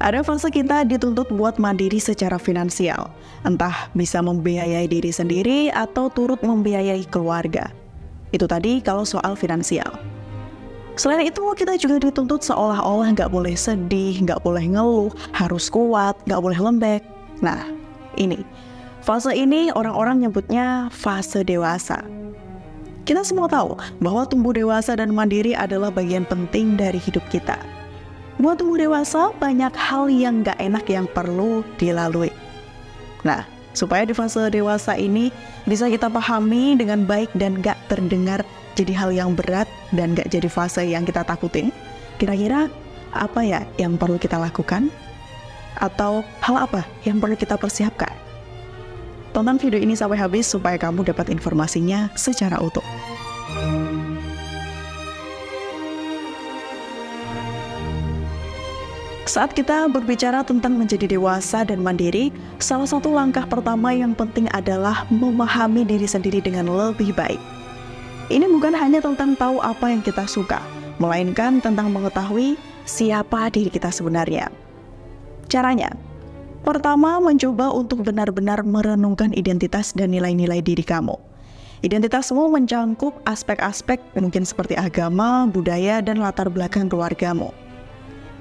Ada fase kita dituntut buat mandiri secara finansial, entah bisa membiayai diri sendiri atau turut membiayai keluarga. Itu tadi kalau soal finansial. Selain itu, kita juga dituntut seolah-olah nggak boleh sedih, nggak boleh ngeluh, harus kuat, nggak boleh lembek. Nah, ini. Fase ini orang-orang nyebutnya fase dewasa. Kita semua tahu bahwa tumbuh dewasa dan mandiri adalah bagian penting dari hidup kita. Buat tumbuh dewasa, banyak hal yang gak enak yang perlu dilalui. Nah, supaya di fase dewasa ini bisa kita pahami dengan baik dan gak terdengar jadi hal yang berat dan gak jadi fase yang kita takutin, kira-kira apa ya yang perlu kita lakukan? Atau hal apa yang perlu kita persiapkan? Tonton video ini sampai habis supaya kamu dapat informasinya secara utuh. Saat kita berbicara tentang menjadi dewasa dan mandiri, salah satu langkah pertama yang penting adalah memahami diri sendiri dengan lebih baik. Ini bukan hanya tentang tahu apa yang kita suka, melainkan tentang mengetahui siapa diri kita sebenarnya. Caranya, pertama mencoba untuk benar-benar merenungkan identitas dan nilai-nilai diri kamu. Identitasmu mencangkup aspek-aspek mungkin seperti agama, budaya, dan latar belakang keluargamu.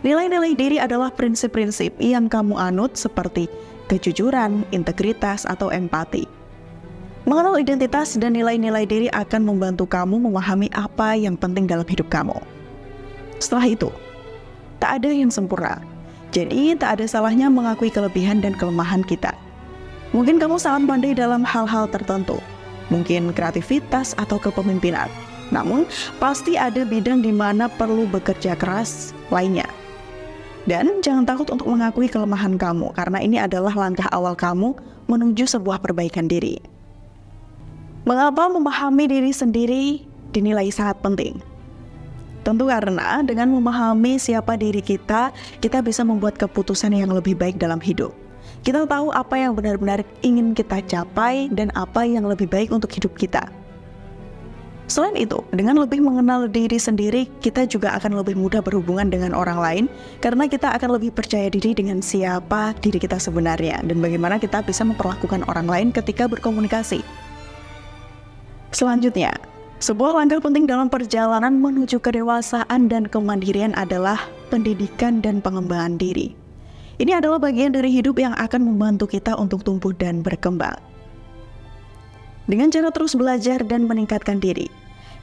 Nilai-nilai diri adalah prinsip-prinsip yang kamu anut seperti kejujuran, integritas, atau empati. Mengenal identitas dan nilai-nilai diri akan membantu kamu memahami apa yang penting dalam hidup kamu. Setelah itu, tak ada yang sempurna. Jadi, tak ada salahnya mengakui kelebihan dan kelemahan kita. Mungkin kamu sangat pandai dalam hal-hal tertentu, mungkin kreativitas atau kepemimpinan. Namun, pasti ada bidang di mana perlu bekerja keras lainnya. Dan jangan takut untuk mengakui kelemahan kamu, karena ini adalah langkah awal kamu menuju sebuah perbaikan diri. Mengapa memahami diri sendiri dinilai sangat penting? Tentu karena dengan memahami siapa diri kita, kita bisa membuat keputusan yang lebih baik dalam hidup. Kita tahu apa yang benar-benar ingin kita capai dan apa yang lebih baik untuk hidup kita. Selain itu, dengan lebih mengenal diri sendiri, kita juga akan lebih mudah berhubungan dengan orang lain karena kita akan lebih percaya diri dengan siapa diri kita sebenarnya dan bagaimana kita bisa memperlakukan orang lain ketika berkomunikasi. Selanjutnya, sebuah langkah penting dalam perjalanan menuju kedewasaan dan kemandirian adalah pendidikan dan pengembangan diri. Ini adalah bagian dari hidup yang akan membantu kita untuk tumbuh dan berkembang. Dengan cara terus belajar dan meningkatkan diri,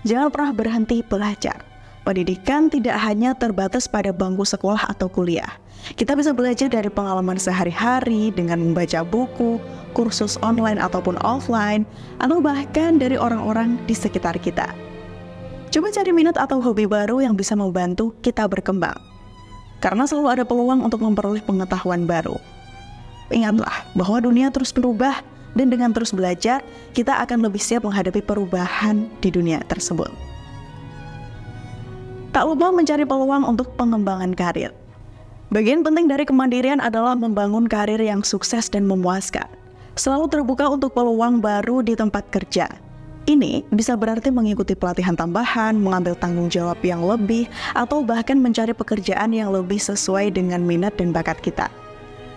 jangan pernah berhenti belajar. Pendidikan tidak hanya terbatas pada bangku sekolah atau kuliah. Kita bisa belajar dari pengalaman sehari-hari dengan membaca buku, kursus online ataupun offline, atau bahkan dari orang-orang di sekitar kita. Coba cari minat atau hobi baru yang bisa membantu kita berkembang. Karena selalu ada peluang untuk memperoleh pengetahuan baru. Ingatlah bahwa dunia terus berubah, dan dengan terus belajar, kita akan lebih siap menghadapi perubahan di dunia tersebut. Tak lupa mencari peluang untuk pengembangan karir. Bagian penting dari kemandirian adalah membangun karir yang sukses dan memuaskan. Selalu terbuka untuk peluang baru di tempat kerja. Ini bisa berarti mengikuti pelatihan tambahan, mengambil tanggung jawab yang lebih, atau bahkan mencari pekerjaan yang lebih sesuai dengan minat dan bakat kita.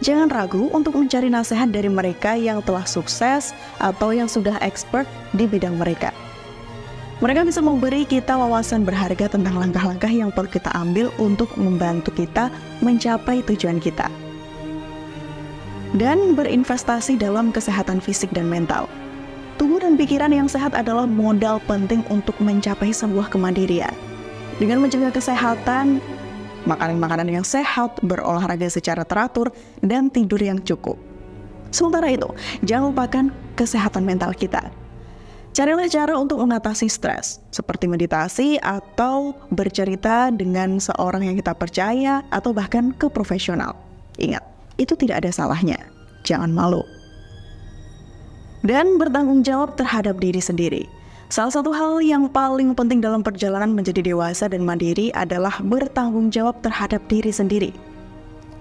Jangan ragu untuk mencari nasihat dari mereka yang telah sukses atau yang sudah expert di bidang mereka. Mereka bisa memberi kita wawasan berharga tentang langkah-langkah yang perlu kita ambil untuk membantu kita mencapai tujuan kita. Dan berinvestasi dalam kesehatan fisik dan mental. Tubuh dan pikiran yang sehat adalah modal penting untuk mencapai sebuah kemandirian. Dengan menjaga kesehatan, makan makanan yang sehat, berolahraga secara teratur, dan tidur yang cukup. Sementara itu, jangan lupakan kesehatan mental kita. Carilah cara untuk mengatasi stres, seperti meditasi atau bercerita dengan seorang yang kita percaya, atau bahkan ke profesional. Ingat, itu tidak ada salahnya. Jangan malu. Dan bertanggung jawab terhadap diri sendiri. Salah satu hal yang paling penting dalam perjalanan menjadi dewasa dan mandiri adalah bertanggung jawab terhadap diri sendiri.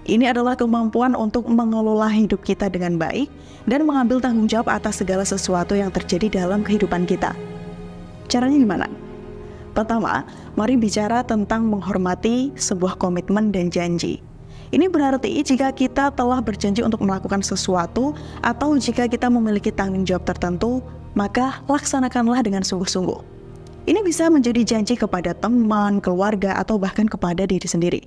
Ini adalah kemampuan untuk mengelola hidup kita dengan baik dan mengambil tanggung jawab atas segala sesuatu yang terjadi dalam kehidupan kita. Caranya gimana? Pertama, mari bicara tentang menghormati sebuah komitmen dan janji. Ini berarti jika kita telah berjanji untuk melakukan sesuatu atau jika kita memiliki tanggung jawab tertentu, maka laksanakanlah dengan sungguh-sungguh. Ini bisa menjadi janji kepada teman, keluarga, atau bahkan kepada diri sendiri.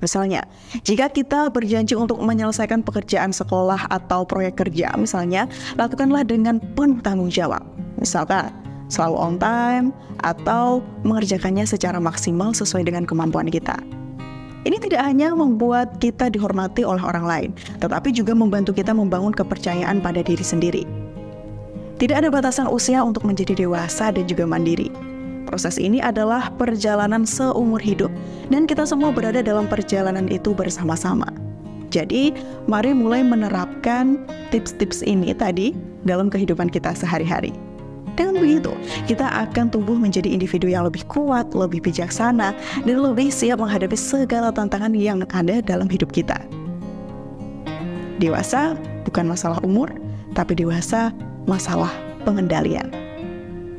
Misalnya, jika kita berjanji untuk menyelesaikan pekerjaan sekolah atau proyek kerja, misalnya, lakukanlah dengan penuh tanggung jawab. Misalkan, selalu on time, atau mengerjakannya secara maksimal sesuai dengan kemampuan kita. Ini tidak hanya membuat kita dihormati oleh orang lain, tetapi juga membantu kita membangun kepercayaan pada diri sendiri. Tidak ada batasan usia untuk menjadi dewasa dan juga mandiri. Proses ini adalah perjalanan seumur hidup, dan kita semua berada dalam perjalanan itu bersama-sama. Jadi, mari mulai menerapkan tips-tips ini tadi dalam kehidupan kita sehari-hari. Dengan begitu, kita akan tumbuh menjadi individu yang lebih kuat, lebih bijaksana, dan lebih siap menghadapi segala tantangan yang ada dalam hidup kita. Dewasa bukan masalah umur, tapi dewasa masalah pengendalian.